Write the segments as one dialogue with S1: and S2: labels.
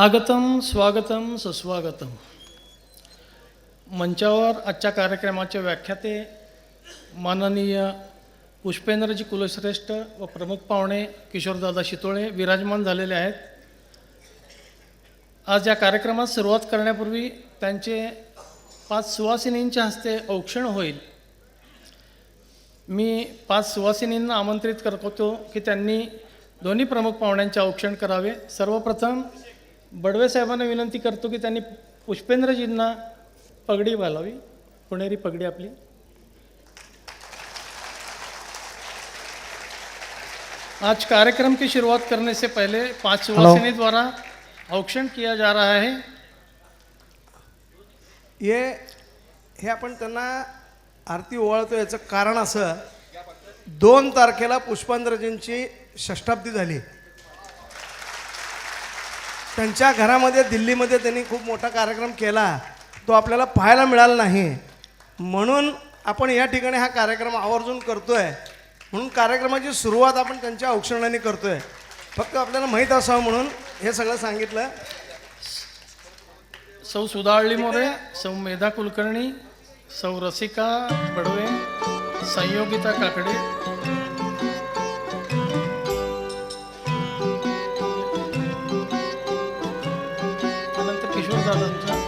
S1: आगतम स्वागतम सुस्वागतम. मंचावर आजच्या कार्यक्रमाचे व्याख्याते माननीय पुष्पेंद्रजी कुलश्रेष्ठ व प्रमुख पाहुणे किशोरदादा शितोळे विराजमान झालेले आहेत. आज या कार्यक्रमात सुरुवात करण्यापूर्वी त्यांचे 5 सुवासिनींच्या हस्ते औक्षण होईल. मी 5 सुवासिनींना आमंत्रित करतो की त्यांनी दोन्ही प्रमुख पाहुण्यांचे औक्षण करावे. सर्वप्रथम बडवे साहेबांना विनंती करतो की त्यांनी पुष्पेंद्रजींना पगडी घालावी, पुणेरी पगडी आपली. आज कार्यक्रम की शुरुआत करने से पहले 5 सुवासिनी द्वारा औक्षण किया जा रहा है.
S2: हे आपण त्यांना आरती ओवाळतो. याचं कारण असं, 2 तारखेला पुष्पेंद्रजींची षष्ठाब्दी झाली. त्यांच्या घरामध्ये दिल्लीमध्ये त्यांनी खूप मोठा कार्यक्रम केला, तो आपल्याला पाहायला मिळाला नाही. म्हणून आपण या ठिकाणी हा कार्यक्रम आवर्जून करतोय. म्हणून कार्यक्रमाची सुरुवात आपण त्यांच्या औक्षणाने करतोय. फक्त आपल्याला माहीत असावं म्हणून हे सगळं सांगितलं.
S1: सौ सुधाळली मोरे, सौ मेधा कुलकर्णी, सौ रसिका बडवे, संयोगिता काकडे, त्यानंतर किशोरदादांचा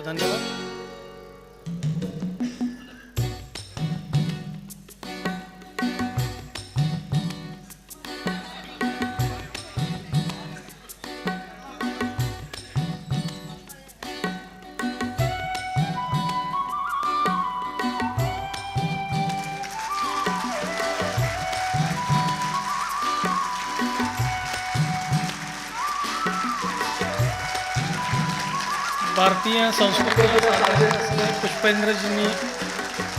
S1: धन्यवाद. भारतीय संस्कृतीला पुष्पेंद्रजींनी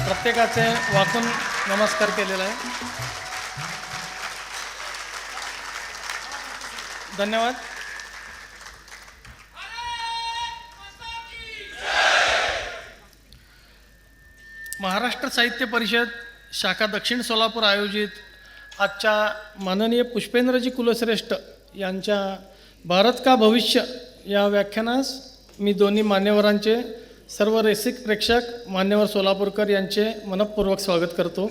S1: प्रत्येकाचे वाकून नमस्कार केलेला आहे. धन्यवाद. महाराष्ट्र साहित्य परिषद शाखा दक्षिण सोलापूर आयोजित आजच्या माननीय पुष्पेंद्रजी कुलश्रेष्ठ यांच्या भारत का भविष्य या व्याख्यानास मी दोन्ही मान्यवरांचे, सर्व रसिक प्रेक्षक मान्यवर सोलापूरकर यांचे मनपूर्वक स्वागत करतो.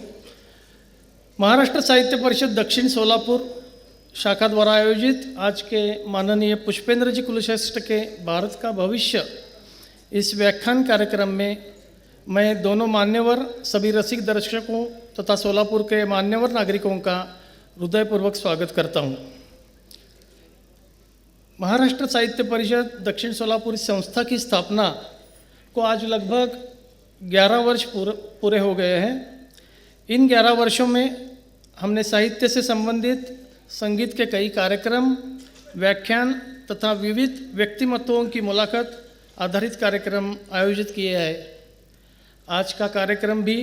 S1: महाराष्ट्र साहित्य परिषद दक्षिण सोलापुर शाखा द्वारा आयोजित आज के माननीय पुष्पेंद्रजी कुलश्रेष्ठ के भारत का भविष्य इस व्याख्यान कार्यक्रम में मैं दोनों मान्यवर, सभी रसिक दर्शकों तथा सोलापुर के मान्यवर नागरिकों का हृदयपूर्वक स्वागत करता हूँ. महाराष्ट्र साहित्य परिषद दक्षिण सोलापुर संस्था की स्थापना को आज लगभग 11 वर्ष पूरे हो गए हैं। इन 11 वर्षों में हमने साहित्य से संबंधित संगीत के कई कार्यक्रम, व्याख्यान तथा विविध व्यक्तिमत्वों की मुलाकात आधारित कार्यक्रम आयोजित किए हैं। आज का कार्यक्रम भी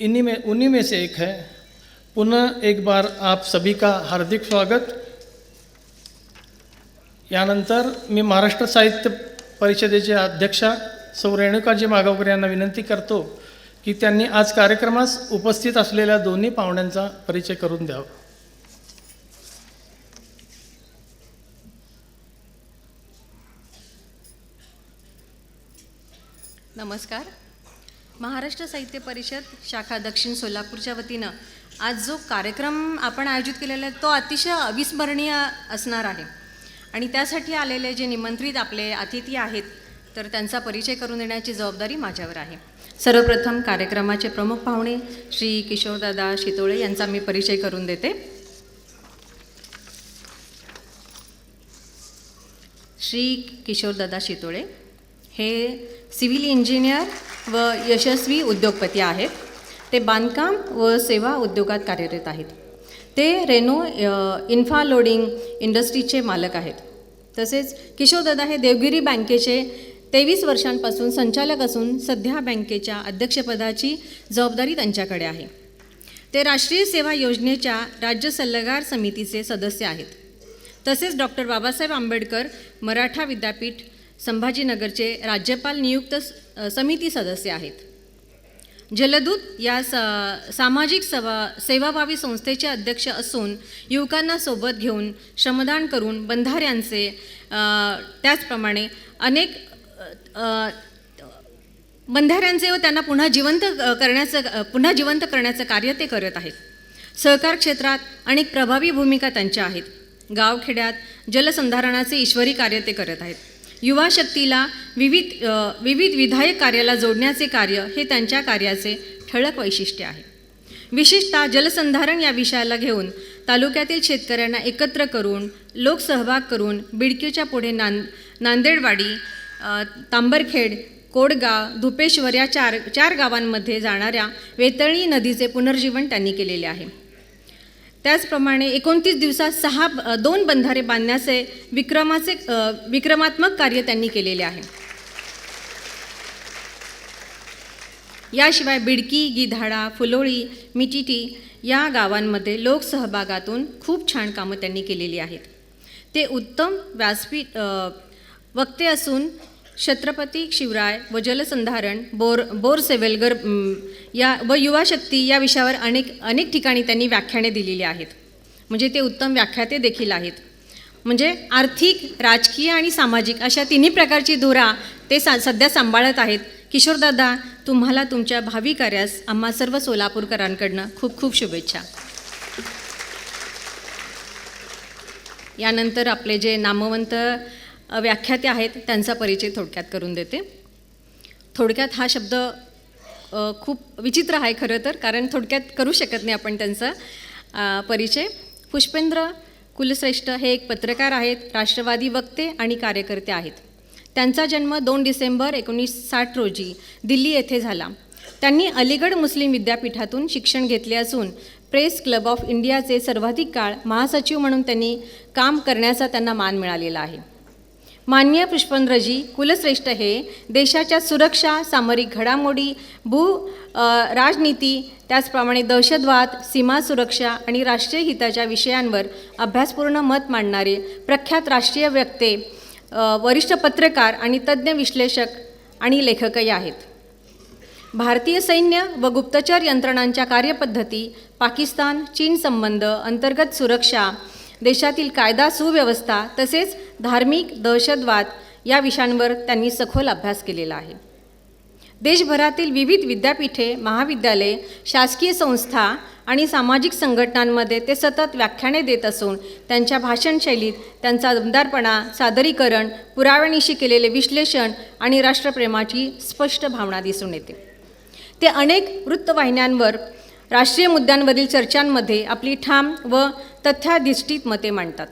S1: उन्हीं में से एक है। पुनः एक बार आप सभी का हार्दिक स्वागत। यानंतर मी महाराष्ट्र साहित्य परिषदेचे अध्यक्षा सौ रेणुकाजी मागावकर यांना विनंती करतो की त्यांनी आज कार्यक्रमास उपस्थित असलेल्या दोन्ही पाहुण्यांचा परिचय करून द्यावा।
S3: नमस्कार। महाराष्ट्र साहित्य परिषद शाखा दक्षिण सोलापूरच्या वतीनं आज जो कार्यक्रम आपण आयोजित केलेला आहे तो अतिशय अविस्मरणीय असणार आहे आणि त्यासाठी आलेले जे निमंत्रित आपले अतिथी आहेत तर त्यांचा परिचय करून देण्याची जबाबदारी माझ्यावर आहे। सर्वप्रथम कार्यक्रमाचे प्रमुख पाहुणे श्री किशोरदादा शितोळे यांचा मी परिचय करून देते। श्री किशोरदादा शितोळे हे सिव्हिल इंजिनियर व यशस्वी उद्योगपती आहेत। ते बांधकाम व सेवा उद्योगात कार्यरत आहेत। ते रेनो इन्फा लोडिंग इंडस्ट्रीचे मालक आहेत। तसेच किशोरदादा हे देवगिरी बँकेचे 23 वर्षांपासून संचालक असून सध्या बँकेच्या अध्यक्षपदाची जबाबदारी त्यांच्याकडे आहे। ते राष्ट्रीय सेवा योजनेच्या राज्य सल्लागार समितीचे सदस्य आहेत। तसेच डॉक्टर बाबासाहेब आंबेडकर मराठा विद्यापीठ संभाजीनगरचे राज्यपाल नियुक्त समिती सदस्य आहेत। जलदूत या सामाजिक सेवाभावी संस्थेचे अध्यक्ष असून युवकांना सोबत घेऊन श्रमदान करून बंधाऱ्यांचे त्याचप्रमाणे अनेक बंधाऱ्यांचे व त्यांना पुन्हा जिवंत करण्याचं कार्य ते करत आहेत। सहकार क्षेत्रात अनेक प्रभावी भूमिका त्यांच्या आहेत। गावखेड्यात जलसंधारणाचे ईश्वरी कार्य ते करत आहेत। युवा शक्तीला विविध विधायक कार्याला जोडण्याचे कार्य हे त्यांच्या कार्याचे ठळक वैशिष्ट्य आहे। विशेषतः जलसंधारण या विषयाला घेऊन तालुक्यातील शेतकऱ्यांना एकत्र करून लोकसहभाग करून बिडकीच्या पुढे नांदेडवाडी, तांबरखेड, कोडगाव, धुपेश्वर या चार गावांमध्ये जाणाऱ्या वेतळणी नदीचे पुनर्जीवन त्यांनी केलेले आहे। त्याचप्रमाणे 29 दिवसात 2 बंधारे बांधण्याचे विक्रमात्मक कार्य त्यांनी केलेले आहे। याशिवाय बिडकी, गिधाडा, फुलोळी, मिटिटी या गावांमध्ये लोकसहभागातून खूप छान कामं त्यांनी केलेली आहेत। ते उत्तम व्यासपीठ वक्ते असून छत्रपती शिवराय व जलसंधारण, बोर सेवेलगर व युवा शक्ती या विषयावर अनेक ठिकाणी त्यांनी व्याख्याने दिलेली आहेत। म्हणजे ते उत्तम व्याख्याते देखील आहेत। म्हणजे आर्थिक, राजकीय आणि सामाजिक अशा तिन्ही प्रकारची धुरा ते सध्या सांभाळत आहेत। किशोरदादा, तुम्हाला तुमच्या भावी कार्यास आम्हा सर्व सोलापूरकरांकडनं खूप खूप शुभेच्छा। यानंतर आपले जे नामवंत व्याख्याते आहेत त्यांचा परिचय थोडक्यात करून देते। थोडक्यात हा शब्द खूप विचित्र आहे खरं तर, कारण थोडक्यात करू शकत नाही आपण त्यांचा परिचय। पुष्पेंद्र कुलश्रेष्ठ हे एक पत्रकार आहेत, राष्ट्रवादी वक्ते आणि कार्यकर्ते आहेत। त्यांचा जन्म 2 डिसेंबर 1960 रोजी दिल्ली येथे झाला। त्यांनी अलीगढ मुस्लिम विद्यापीठातून शिक्षण घेतले असून प्रेस क्लब ऑफ इंडियाचे सर्वाधिक काळ महासचिव म्हणून त्यांनी काम करण्याचा त्यांना मान मिळालेला आहे। माननीय पुष्पेंद्रजी कुलश्रेष्ठ हे देशाच्या सुरक्षा, सामरिक घडामोडी, राजनीती, त्याचप्रमाणे दहशतवाद, सीमा सुरक्षा आणि राष्ट्रीय हिताच्या विषयांवर अभ्यासपूर्ण मत मांडणारे प्रख्यात राष्ट्रीय वक्ते, वरिष्ठ पत्रकार आणि तज्ज्ञ विश्लेषक आणि लेखकही आहेत। भारतीय सैन्य व गुप्तचर यंत्रणांच्या कार्यपद्धती, पाकिस्तान चीन संबंध, अंतर्गत सुरक्षा, देशातील कायदा सुव्यवस्था तसेच धार्मिक, दहशतवाद या विषयांवर त्यांनी सखोल अभ्यास केलेला आहे। देशभरातील विविध विद्यापीठे, महाविद्यालये, शासकीय संस्था आणि सामाजिक संघटनांमध्ये ते सतत व्याख्याने देत असून त्यांच्या भाषणशैलीत त्यांचा दमदारपणा, सादरीकरण, पुराव्यानिशी केलेले विश्लेषण आणि राष्ट्रप्रेमाची स्पष्ट भावना दिसून येते। ते अनेक वृत्तवाहिन्यांवर राष्ट्रीय मुद्द्यांवरील चर्चांमध्ये आपली ठाम व तथ्याधिष्ठित मते मांडतात।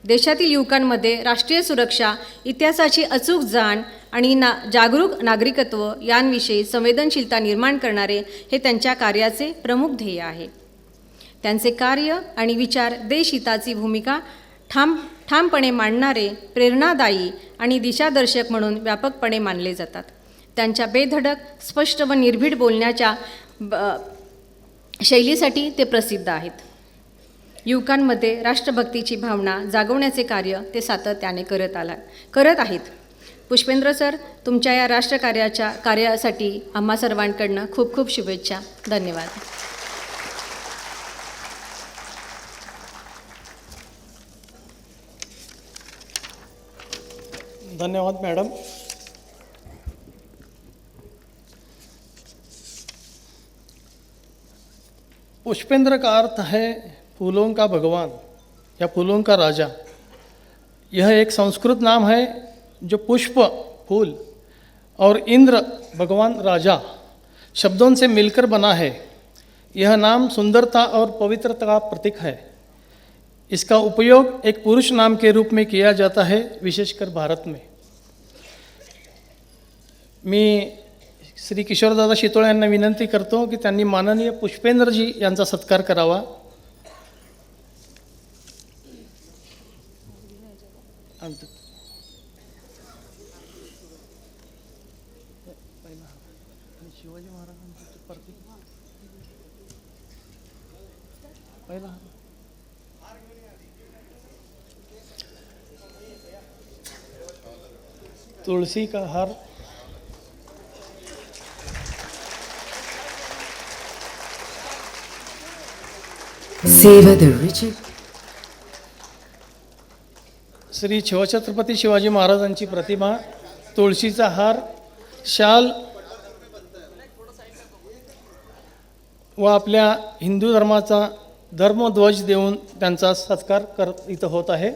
S3: देशातील युवकांमध्ये राष्ट्रीय सुरक्षा, इतिहासाची अचूक जाण आणि जागरूक नागरिकत्व यांविषयी संवेदनशीलता निर्माण करणारे हे त्यांच्या कार्याचे प्रमुख ध्येय आहे. त्यांचे कार्य आणि विचार देशहिताची भूमिका ठामपणे मांडणारे, प्रेरणादायी आणि दिशादर्शक म्हणून व्यापकपणे मानले जातात. त्यांच्या बेधडक, स्पष्ट व निर्भीड बोलण्याच्या शैलीसाठी ते प्रसिद्ध आहेत. युवकांमध्ये राष्ट्रभक्तीची भावना जागवण्याचे कार्य ते सातत्याने करत आहेत. पुष्पेंद्र सर, तुमच्या या कार्यासाठी आम्हा सर्वांकडनं खूप खूप शुभेच्छा. धन्यवाद.
S1: धन्यवाद मैडम. पुष्पेंद्र का अर्थ है फूलों का भगवान या फूलों का राजा. यह एक संस्कृत नाम है जो पुष्प फूल और इंद्र भगवान राजा शब्दों से मिलकर बना है. यह नाम सुंदरता और पवित्रता का प्रतीक है. इसका उपयोग एक पुरुष नाम के रूप में किया जाता है, विशेषकर भारत में. मी श्री किशोरदादा शितोळे यांना विनंती करतो की त्यांनी माननीय पुष्पेंद्रजी यांचा सत्कार करावा. शिवाजी महाराजांचं प्रतीक पहिला तुलसी का हार.
S4: Savor the rigid
S1: Shri Shivchhatrapati Shivaji महाराजांची प्रतिमा, तुळशीचा हार, शाल व आपल्या हिंदू धर्माचा धर्मध्वज देऊन त्यांचा सत्कार इथं होत आहे.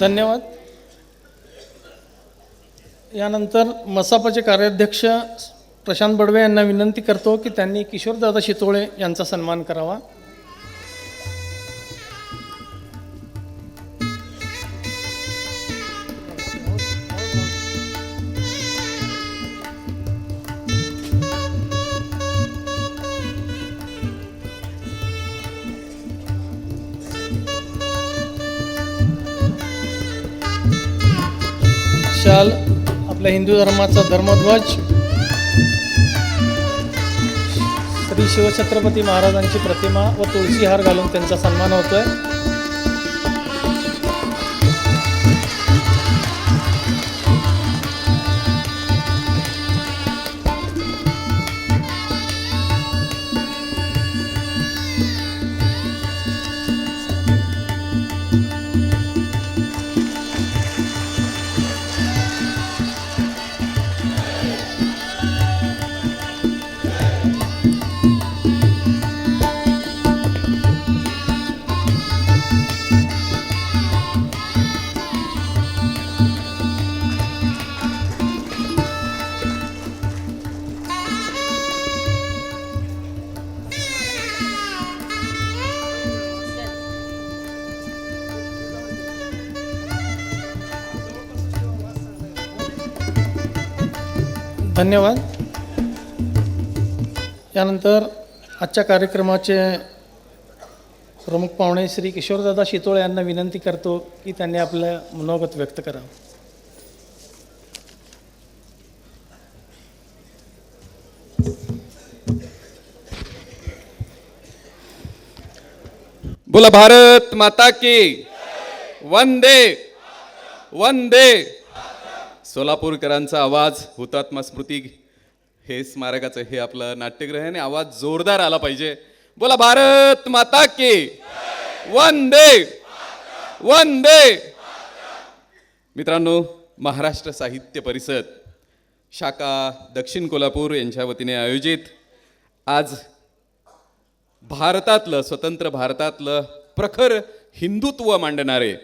S1: धन्यवाद. यानंतर मसापाचे कार्याध्यक्ष प्रशांत बडवे यांना विनंती करतो की त्यांनी किशोरदादा शितोळे यांचा सन्मान करावा. शाल, आपल्या हिंदू धर्माचा धर्मध्वज, श्री शिवछत्रपती महाराजांची प्रतिमा व तुळशी हार घालून त्यांचा सन्मान होतोय. धन्यवाद. यानंतर आजच्या कार्यक्रमाचे प्रमुख पाहुणे श्री किशोरदादा शितोळे यांना विनंती करतो की त्यांनी आपलं मनोगत व्यक्त करावं.
S5: बोला भारत माता की वंदे वंदे. सोलापूरकरांचा आवाज हुतात्मा स्मृती हे स्मारकाचं हे आपलं नाट्यगृह आहे आणि आवाज जोरदार आला पाहिजे. बोला भारत माता की वंदे वंदे. मित्रांनो, महाराष्ट्र साहित्य परिषद शाखा दक्षिण कोल्हापूर यांच्या वतीने आयोजित आज भारतातलं स्वतंत्र भारतातलं प्रखर हिंदुत्व मांडणारे,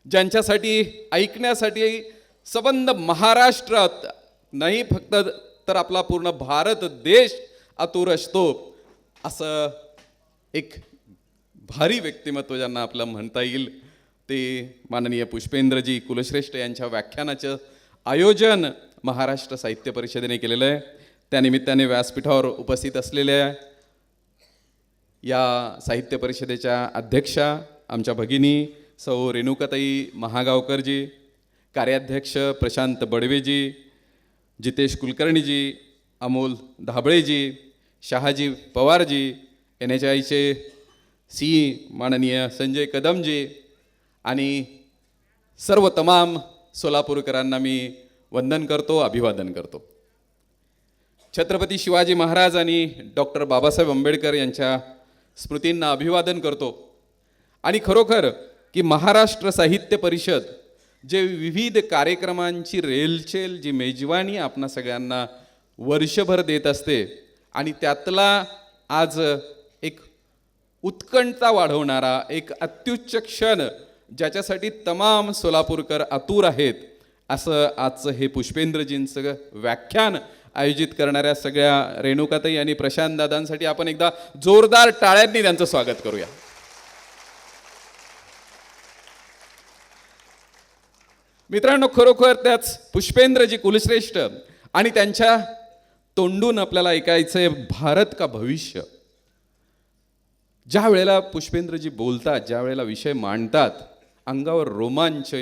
S5: ज्यांच्यासाठी ऐकण्यासाठी संबंध महाराष्ट्रात नाही फक्त तर आपला पूर्ण भारत देश आतुर असतो, असं एक भारी व्यक्तिमत्व ज्यांना आपलं म्हणता येईल ते माननीय पुष्पेंद्रजी कुलश्रेष्ठ यांच्या व्याख्यानाचं आयोजन महाराष्ट्र साहित्य परिषदेने केलेलं आहे. त्यानिमित्ताने व्यासपीठावर उपस्थित असलेल्या या साहित्य परिषदेच्या अध्यक्षा आमच्या भगिनी सौ रेणुकाताई महागावकरजी, कार्याध्यक्ष प्रशांत बडवेजी, जितेश कुलकर्णीजी, अमोल धाबळेजी, शहाजी पवारजी, NHIचे सी माननीय संजय कदमजी आणि सर्व तमाम सोलापूरकरांना मी वंदन करतो, अभिवादन करतो. छत्रपती शिवाजी महाराज आणि डॉक्टर बाबासाहेब आंबेडकर यांच्या स्मृतींना अभिवादन करतो. आणि खरोखर की महाराष्ट्र साहित्य परिषद जे विविध कार्यक्रमांची रेलचेल जी मेजवानी आपणा सगळ्यांना वर्षभर देत असते आणि त्यातला आज एक उत्कंठता वाढवणारा एक अत्युच्च क्षण ज्याच्यासाठी तमाम सोलापूरकर आतुर आहेत, असं आजचं हे पुष्पेंद्रजींचं व्याख्यान आयोजित करणाऱ्या सगळ्या रेणुकाताई आणि प्रशांत दादांसाठी आपण एकदा जोरदार टाळ्यांनी त्यांचं स्वागत करूया. मित्रांनो, खरोखर त्याच पुष्पेंद्रजी कुलश्रेष्ठ आणि त्यांच्या तोंडून आपल्याला ऐकायचंय भारत का भविष्य. ज्या वेळेला पुष्पेंद्रजी बोलतात, ज्या वेळेला विषय मांडतात, अंगावर रोमांच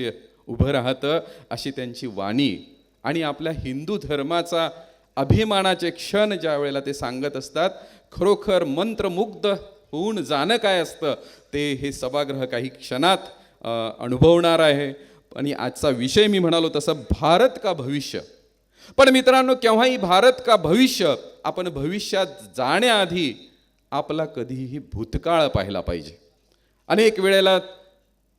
S5: उभं राहतं अशी त्यांची वाणी आणि आपल्या हिंदू धर्माचा अभिमानाचे क्षण ज्या वेळेला ते सांगत असतात, खरोखर मंत्रमुग्ध होऊन जाणं काय असतं ते हे सभागृह काही क्षणात अनुभवणार आहे. आणि आजचा विषय मी म्हणालो तसं भारत का भविष्य. पण मित्रांनो, केव्हाही भारत का भविष्य आपण भविष्यात जाण्याआधी आपला कधीही भूतकाळ पाहिला पाहिजे. अनेक वेळेला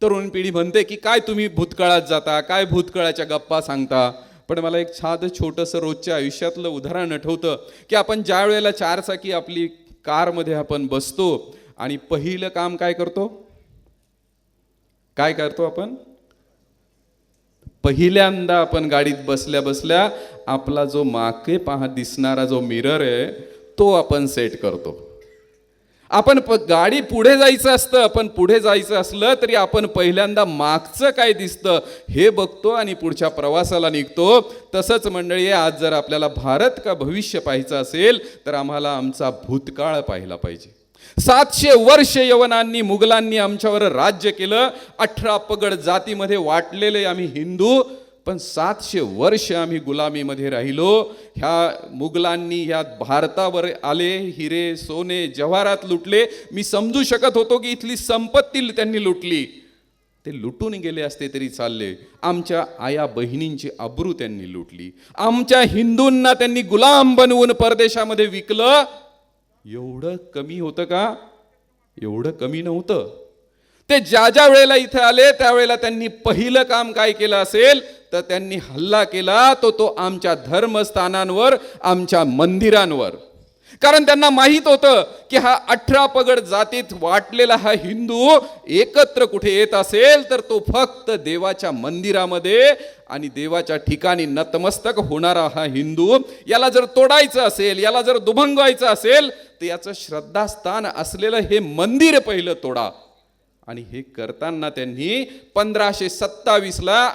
S5: तरुण पिढी म्हणते की काय तुम्ही भूतकाळात जाता, काय भूतकाळाच्या गप्पा सांगता. पण मला एक साधं छोटंसं रोजच्या आयुष्यातलं उदाहरण आठवतं की आपण ज्या वेळेला चारचाकी आपली कारमध्ये आपण बसतो आणि पहिलं काम काय करतो, काय करतो आपण? पहिल्यांदा आपण गाडीत बसल्या बसल्या आपला जो मागे पाहत दिसणारा जो मिरर आहे तो आपण सेट करतो. आपण गाडी पुढे जायचं असतं, पण पुढे जायचं असलं तरी आपण पहिल्यांदा मागचं काय दिसतं हे बघतो आणि पुढच्या प्रवासाला निघतो. तसंच मंडळी, आज जर आपल्याला भारत का भविष्य पाहायचं असेल तर आम्हाला आमचा भूतकाळ पाहिला पाहिजे. 700 वर्ष यवनांनी मुघलांनी आमच्यावर राज्य केलं. 18 पगड जातीमध्ये वाटलेले आम्ही हिंदू, पण 700 वर्ष आम्ही गुलामीमध्ये राहिलो. ह्या मुघलांनी ह्या भारतावर आले, हिरे सोने जवाहरात लुटले. मी समजू शकत होतो की इथली संपत्ती त्यांनी लुटली, ते लुटून गेले असते तरी चालले. आमच्या आया बहिणींची अब्रू त्यांनी लुटली. आमच्या हिंदूंना त्यांनी गुलाम बनवून परदेशामध्ये विकलं. एवढं कमी होतं का? एवढं कमी नव्हतं. ते ज्या ज्या वेळेला इथे आले त्यावेळेला त्यांनी पहिलं काम काय केलं असेल तर त्यांनी हल्ला केला तो आमच्या धर्मस्थानांवर, आमच्या मंदिरांवर. कारण त्यांना माहीत होतं की हा 18 पगड जातीत वाटलेला हा हिंदू एकत्र कुठे येत असेल तर तो फक्त देवाच्या मंदिरामध्ये आणि देवाच्या ठिकाणी नतमस्तक होणारा हा हिंदू. याला जर तोडायचं असेल, याला जर दुभंगवायचं असेल तर याचं श्रद्धास्थान असलेलं हे मंदिर पहिलं तोडा. आणि हे करताना त्यांनी 1527ला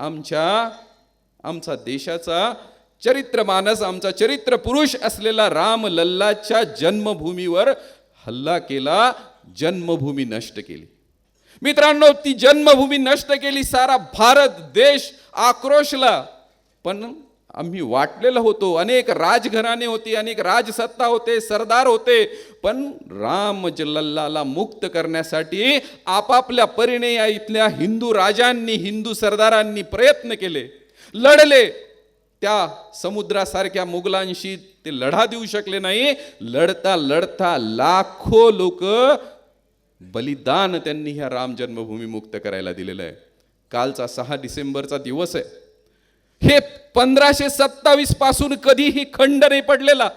S5: आमचा देशाचा चरित्र मानस, आमचा चरित्र पुरुष असलेला राम लल्लाच्या जन्मभूमीवर हल्ला केला, जन्मभूमी नष्ट केली. मित्रांनो, ती जन्मभूमी नष्ट केली, सारा भारत देश आक्रोशला. पण आम्ही वाटलेलं होतो, अनेक राजघराणे होती, अनेक राजसत्ता होते, सरदार होते, पण राम लल्लाला मुक्त करण्यासाठी आपापल्या परीने या इथल्या हिंदू राजांनी, हिंदू सरदारांनी प्रयत्न केले, लढले. त्या समुद्रासारख्या मुघलांशी ते लढा देऊ शकले नाही. लढता लढता लाखो लोक बलिदान त्यांनी ह्या राम जन्मभूमी मुक्त करायला दिलेलं आहे. कालचा 6 डिसेंबरचा दिवस आहे. हे 1527 पासून कधीही खंड नाही पडलेला.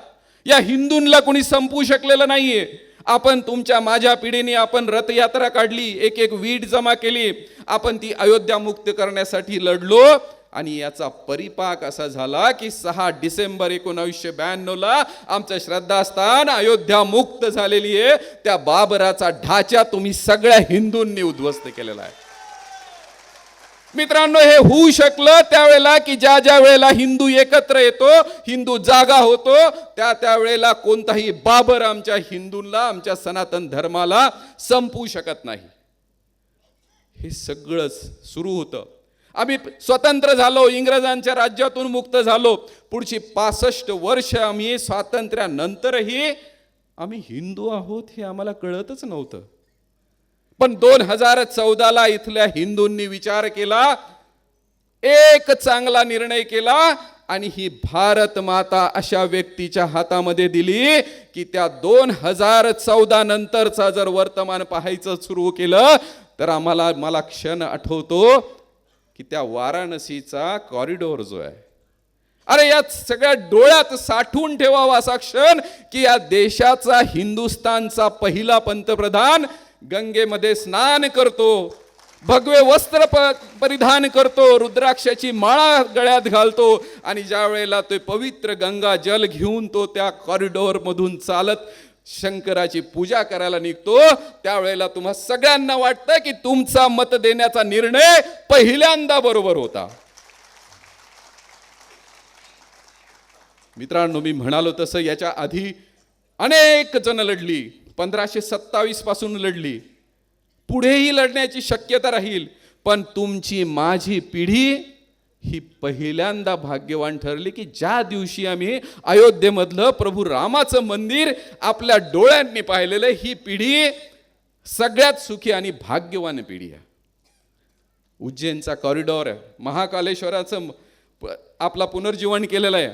S5: या हिंदूंना कोणी संपवू शकलेलं नाहीये. आपण तुमच्या माझ्या पिढीने आपण रथयात्रा काढली, एक एक वीट जमा केली, आपण ती अयोध्या मुक्त करण्यासाठी लढलो. आणि याचा परिपाक असा झाला की 6 डिसेंबर 1992ला आमचं श्रद्धास्थान अयोध्या मुक्त झालेली आहे. त्या बाबराचा ढाचा तुम्ही सगळ्या हिंदूंनी उद्ध्वस्त केलेला आहे. मित्रांनो, हे होऊ शकलं त्यावेळेला की ज्या वेळेला हिंदू एकत्र येतो, हिंदू जागा होतो, त्या वेळेला कोणताही बाबर आमच्या हिंदूंना, आमच्या सनातन धर्माला संपवू शकत नाही. हे सगळंच सुरू होतं. आम्ही स्वतंत्र झालो, इंग्रजांच्या राज्यातून मुक्त झालो. पुढची 65 वर्ष आम्ही स्वातंत्र्यानंतरही आम्ही हिंदू आहोत हे आम्हाला कळतच नव्हतं. पण 2014ला इथल्या हिंदूंनी विचार केला, एक चांगला निर्णय केला आणि ही भारत माता अशा व्यक्तीच्या हातामध्ये दिली की त्या 2014 नंतरचा जर वर्तमान पाहायचं सुरू केलं तर मला क्षण आठवतो की त्या वाराणसीचा कॉरिडॉर जो आहे, अरे या सगळ्या डोळ्यात साठवून ठेवावा असा क्षण की या देशाचा, हिंदुस्थानचा पहिला पंतप्रधान गंगेमध्ये स्नान करतो, भगवे वस्त्र परिधान करतो, रुद्राक्षाची माळा गळ्यात घालतो आणि ज्या वेळेला तो पवित्र गंगा जल घेऊन तो त्या कॉरिडॉर मधून चालत शंकराची पूजा करायला निघतो, त्यावेळेला तुम्हा सगळ्यांना वाटतं की तुमचा मत देण्याचा निर्णय पहिल्यांदा बरोबर होता. मित्रांनो, मी म्हणालो तसं याच्या आधी अनेक जण लढली, 1527 पासून लढली, पुढेही लढण्याची शक्यता राहील. पण तुमची माझी पिढी ही पहिल्यांदा भाग्यवान ठरली की ज्या दिवशी आम्ही अयोध्येमधलं प्रभू रामाचं मंदिर आपल्या डोळ्यांनी पाहिलेलं, ही पिढी सगळ्यात सुखी आणि भाग्यवान पिढी आहे. उज्जैनचा कॉरिडॉर आहे, महाकालेश्वराचं आपला पुनर्जीवन केलेलं आहे.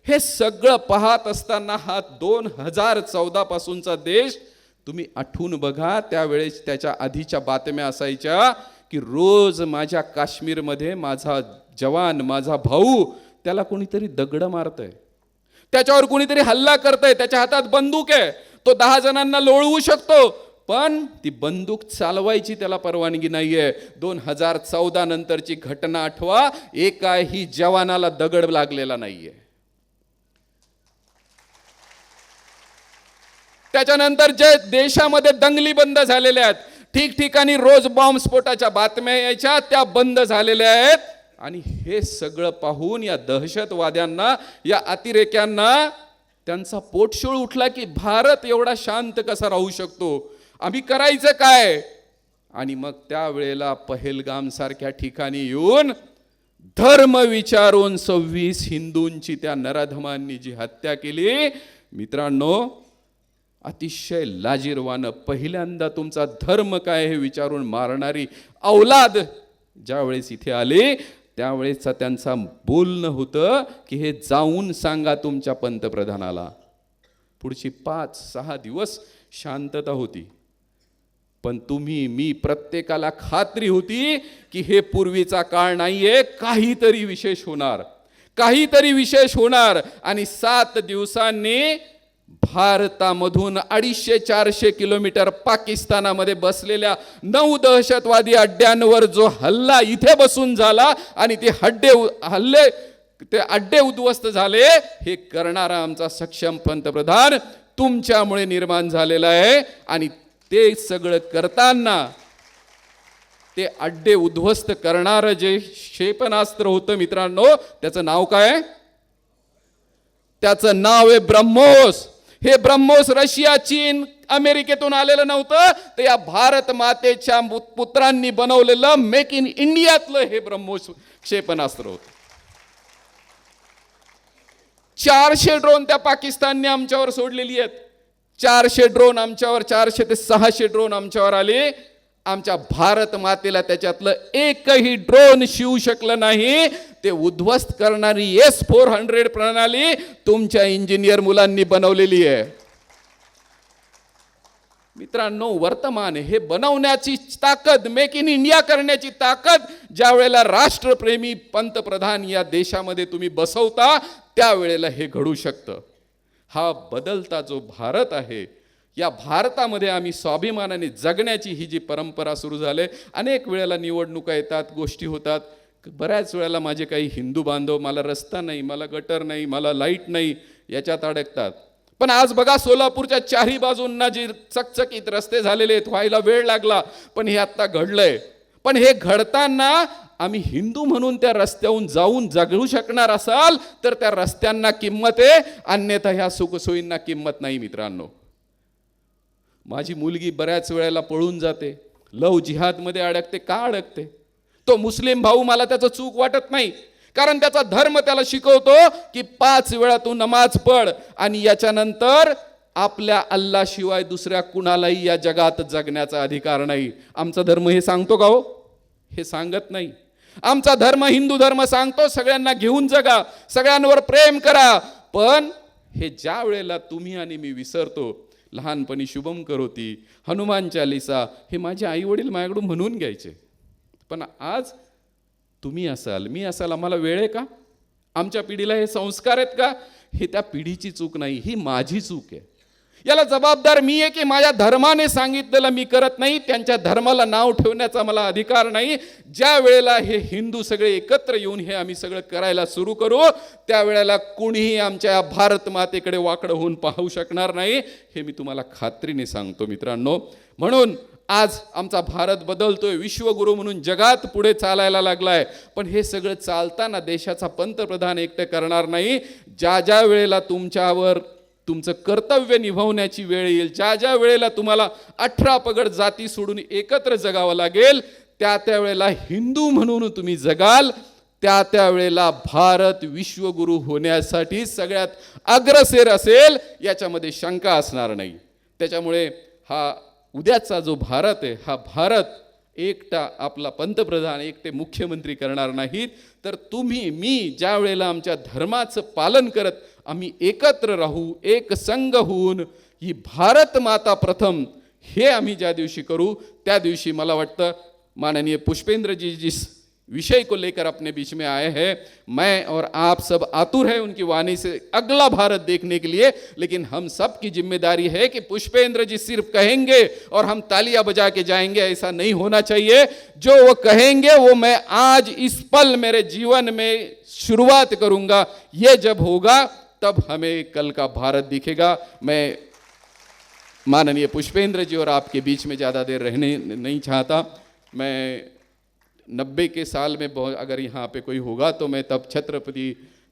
S5: हे सगळं पाहत असताना हा 2014 पासूनचा देश तुम्ही आठवून बघा. त्यावेळेस त्याच्या आधीच्या बातम्या असायच्या की रोज माझ्या काश्मीरमध्ये माझा जवान, माझा भाऊ, त्याला कोणीतरी दगड मारतंय, त्याच्यावर कोणीतरी हल्ला करतंय, त्याच्या हातात बंदूक आहे, तो 10 जणांना लोळवू शकतो, पण ती बंदूक चालवायची त्याला परवानगी नाहीये. 2014 नंतरची घटना आठवा, एकाही जवानाला दगड लागलेला नाहीये. त्याच्यानंतर जे देशामध्ये दंगली बंद झालेल्या आहेत, ठिकठिकाणी रोज बॉम्बस्फोटाच्या बातम्या यायच्या, त्या बंद झालेल्या आहेत. आणि हे सगळं पाहून या दहशतवाद्यांना, या अतिरेक्यांना त्यांचा पोटशोळ उठला की भारत एवढा शांत कसा राहू शकतो, आम्ही करायचं काय. आणि मग त्यावेळेला पहलगाम सारख्या ठिकाणी येऊन धर्म विचारून 26 हिंदूंची त्या नराधमांनी जी हत्या केली, मित्रांनो, अतिशय लाजिरवाणं, पहिल्यांदा तुमचा धर्म काय हे विचारून मारणारी औलाद ज्यावेळेस इथे आले, त्यावेळेस त्यांचा बोलणं होतं की हे जाऊन सांगा तुमच्या पंतप्रधानाला. पुढची 5-6 दिवस शांतता होती. पण तुम्ही, मी, प्रत्येकाला खात्री होती की हे पूर्वीचा काळ नाहीये, काहीतरी विशेष होणार, काहीतरी विशेष होणार. आणि 7 दिवसांनी भारतामधून 250-400 किलोमीटर पाकिस्तानामध्ये बसलेल्या 9 दहशतवादी अड्ड्यांवर जो हल्ला इथे बसून झाला आणि ते अड्डे उद्ध्वस्त झाले, हे करणारा आमचा सक्षम पंतप्रधान तुमच्यामुळे निर्माण झालेला आहे. आणि ते सगळं करताना ते अड्डे उद्ध्वस्त करणारं जे क्षेपणास्त्र होतं मित्रांनो, त्याचं नाव काय? त्याचं नाव आहे ब्रह्मोस. हे ब्रह्मोस रशिया, चीन, अमेरिकेतून आलेलं नव्हतं, तर या भारत मातेच्या पुत्रांनी बनवलेलं मेक इन इंडियातलं हे ब्रह्मोस क्षेपणास्त्र होतं. 400 ड्रोन त्या पाकिस्तानने आमच्यावर सोडलेली आहेत. 400 ड्रोन आमच्यावर, 400 ते 600 ड्रोन आमच्यावर आले. आमच्या भारत मातेला त्याच्यातलं एकही ड्रोन शिवू शकलं नाही. ते उद्ध्वस्त करणारी S-400 प्रणाली तुमच्या इंजिनियर मुलांनी बनवलेली आहे. मित्रांनो, वर्तमान हे बनवण्याची ताकद, मेक इन इंडिया करण्याची ताकद ज्या वेळेला राष्ट्रप्रेमी पंतप्रधान या देशामध्ये तुम्ही बसवता, त्यावेळेला हे घडू शकतं. हा बदलता जो भारत आहे, या भारतामध्ये आम्ही स्वाभिमानाने जगण्याची ही जी परंपरा सुरू झाली. अनेक वेळेला निवडणुका येतात, गोष्टी होतात. बऱ्याच वेळेला माझे काही हिंदू बांधव मला रस्ता नाही, मला गटर नाही, मला लाईट नाही याच्यात अडकतात. पण आज बघा, सोलापूरच्या चारही बाजूंना जे चकचकीत रस्ते झालेले आहेत, व्हायला वेळ लागला, पण हे आत्ता घडलंय. पण हे घडताना आम्ही हिंदू म्हणून त्या रस्त्याहून जाऊन जगू शकणार असाल तर त्या रस्त्यांना किंमत आहे, अन्यथा ह्या सुखसोयींना किंमत नाही. मित्रांनो, माझी मुलगी बऱ्याच वेळेला पळून जाते, लव जिहादमध्ये अडकते. का अडकते? तो मुस्लिम भाऊ मला त्याचं चूक वाटत नाही, कारण त्याचा धर्म त्याला शिकवतो की 5 वेळा तू नमाज पढ आणि याच्यानंतर आपल्या अल्लाशिवाय दुसऱ्या कुणालाही या जगात जगण्याचा अधिकार नाही. आमचा धर्म हे सांगतो का हो? हे सांगत नाही. आमचा धर्म, हिंदू धर्म सांगतो सगळ्यांना घेऊन जगा, सगळ्यांवर प्रेम करा. पण हे ज्या वेळेला तुम्ही आणि मी विसरतो, लहानपणी शुभम करोती, हनुमान चालिसा हे माझे आई वडील माझ्याकडून म्हणून घ्यायचे. पण आज तुम्ही असाल, मी असाल, आम्हाला वेळ आहे का? आमच्या पिढीला हे संस्कार आहेत का? हे त्या पिढीची चूक नाही, ही माझी चूक आहे. याला जबाबदार मी आहे की माझ्या धर्माने सांगितलेलं मी करत नाही, त्यांच्या धर्माला नाव ठेवण्याचा मला अधिकार नाही. ज्या वेळेला हे हिंदू सगळे एकत्र येऊन हे आम्ही सगळं करायला सुरू करू, त्यावेळेला कुणीही आमच्या भारत मातेकडे वाकडं होऊन पाहू शकणार नाही. हे मी तुम्हाला खात्रीने सांगतो मित्रांनो. म्हणून आज आमचा भारत बदलतोय, विश्वगुरू म्हणून जगात पुढे चालायला लागलाय. पण हे सगळं चालताना देशाचा पंतप्रधान एकटे करणार नाही. ज्या ज्या वेळेला तुमच्यावर तुमचं कर्तव्य निभावण्याची वेळ येईल, ज्या ज्या वेळेला तुम्हाला 18 पगड जाती सोडून एकत्र जगावं लागेल, त्या त्या वेळेला हिंदू म्हणून तुम्ही जगाल. त्या त्या वेळेला भारत विश्वगुरू होण्यासाठी सगळ्यात अग्रेसर असेल, याच्यामध्ये शंका असणार नाही. त्याच्यामुळे हा उद्याचा जो भारत आहे, हा भारत एकटा आपला पंतप्रधान, एकटे मुख्यमंत्री करणार नाहीत, तर तुम्ही, मी ज्या वेळेला आमच्या धर्माचं पालन करत आम्ही एकत्र राहू, एक संघ होऊन ही भारत माता प्रथम हे आम्ही ज्या दिवशी करू, त्या दिवशी मला वाटतं माननीय पुष्पेंद्र जी जिस विषय को लेकर अपने बीच में आए हैं, मैं और आप सब आतुर हैं उनकी वाणी से अगला भारत देखने के लिए. लेकिन हम सब की जिम्मेदारी है कि पुष्पेंद्र जी सिर्फ कहेंगे और हम तालियां बजा के जाएंगे, ऐसा नहीं होना चाहिए. जो वो कहेंगे वो मैं आज इस पल मेरे जीवन में शुरुआत करूंगा. ये जब होगा तब हमें कल का भारत दिखेगा. मैं माननीय पुष्पेंद्र जी और आपके बीच में ज़्यादा देर रहने नहीं चाहता. मैं 90 के साल में अगर यहाँ पे कोई होगा तो मैं तब छत्रपति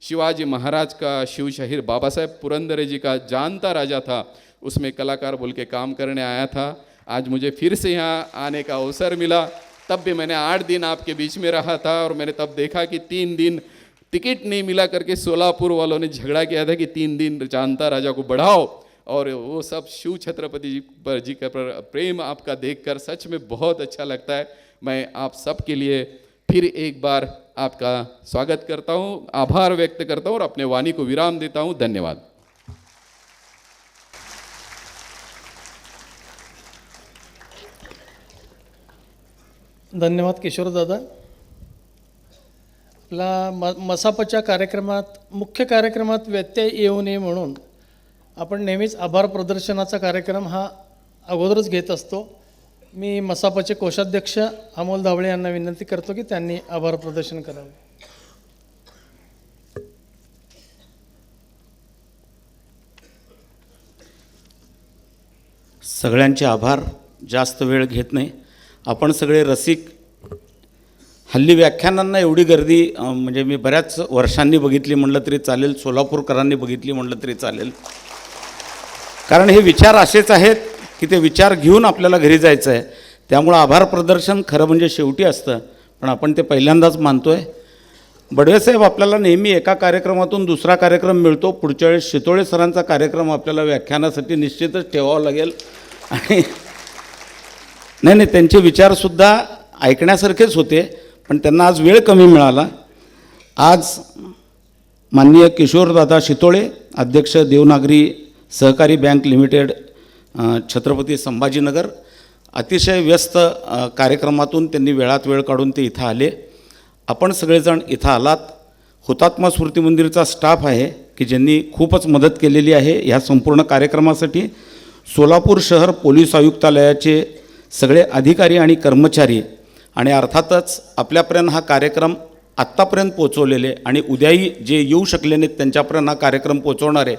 S5: शिवाजी महाराज का शिवशहीर बाबा साहेब पुरंदरे जी का जानता राजा था, उसमें कलाकार बोल के काम करने आया था. आज मुझे फिर से यहाँ आने का अवसर मिला. तब भी मैंने 8 दिन आपके बीच में रहा था और मैंने तब देखा कि 3 दिन टिकट नहीं मिला करके सोलापुर वालों ने झगड़ा किया था कि 3 दिन जानता राजा को बढ़ाओ. और वो सब शिव छत्रपति जी का प्रेम आपका देखकर सच में बहुत अच्छा लगता है. मैं आप सब के लिए फिर एक बार आपका स्वागत करता हूँ, आभार व्यक्त करता हूँ और अपने वाणी को विराम देता हूँ. धन्यवाद.
S1: धन्यवाद किशोर दादा. आपला मसापच्या कार्यक्रमात, मुख्य कार्यक्रमात व्यत्यय येऊ नये म्हणून आपण नेहमीच आभार प्रदर्शनाचा कार्यक्रम हा अगोदरच घेत असतो. मी मसापचे कोषाध्यक्ष अमोल धावळे यांना विनंती करतो की त्यांनी आभार प्रदर्शन करावे.
S6: सगळ्यांचे आभार. जास्त वेळ घेत नाही. आपण सगळे रसिक हल्ली व्याख्यानांना एवढी गर्दी म्हणजे मी बऱ्याच वर्षांनी बघितली म्हटलं तरी चालेल, सोलापूरकरांनी बघितली म्हटलं तरी चालेल. कारण हे विचार असेच आहेत की ते विचार घेऊन आपल्याला घरी जायचं आहे. त्यामुळं आभार प्रदर्शन खरं म्हणजे शेवटी असतं, पण आपण ते पहिल्यांदाच मानतो आहे. बडवेसाहेब, आपल्याला नेहमी एका कार्यक्रमातून दुसरा कार्यक्रम मिळतो. पुढच्या वेळेस शितोळे सरांचा कार्यक्रम आपल्याला व्याख्यानासाठी निश्चितच ठेवावा लागेल. आणि नाही, त्यांचे विचारसुद्धा ऐकण्यासारखेच होते, पण त्यांना आज वेळ कमी मिळाला. आज माननीय किशोरदादा शितोळे, अध्यक्ष देवनागरी सहकारी बँक लिमिटेड, छत्रपती संभाजीनगर, अतिशय व्यस्त कार्यक्रमातून त्यांनी वेळात वेळ काढून ते इथं आले. आपण सगळेजण इथं आलात. हुतात्मा स्मृती मंदिरचा स्टाफ आहे की ज्यांनी खूपच मदत केलेली आहे ह्या संपूर्ण कार्यक्रमासाठी. सोलापूर शहर पोलीस आयुक्तालयाचे सगळे अधिकारी आणि कर्मचारी, आणि अर्थातच आपल्यापर्यंत हा कार्यक्रम आत्तापर्यंत पोचवलेले आणि उद्याही जे येऊ शकले नाहीत त्यांच्यापर्यंत हा कार्यक्रम पोचवणारे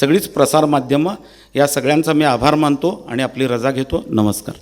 S6: सगळीच प्रसारमाध्यमं, या सगळ्यांचा मी आभार मानतो आणि आपली रजा घेतो. नमस्कार.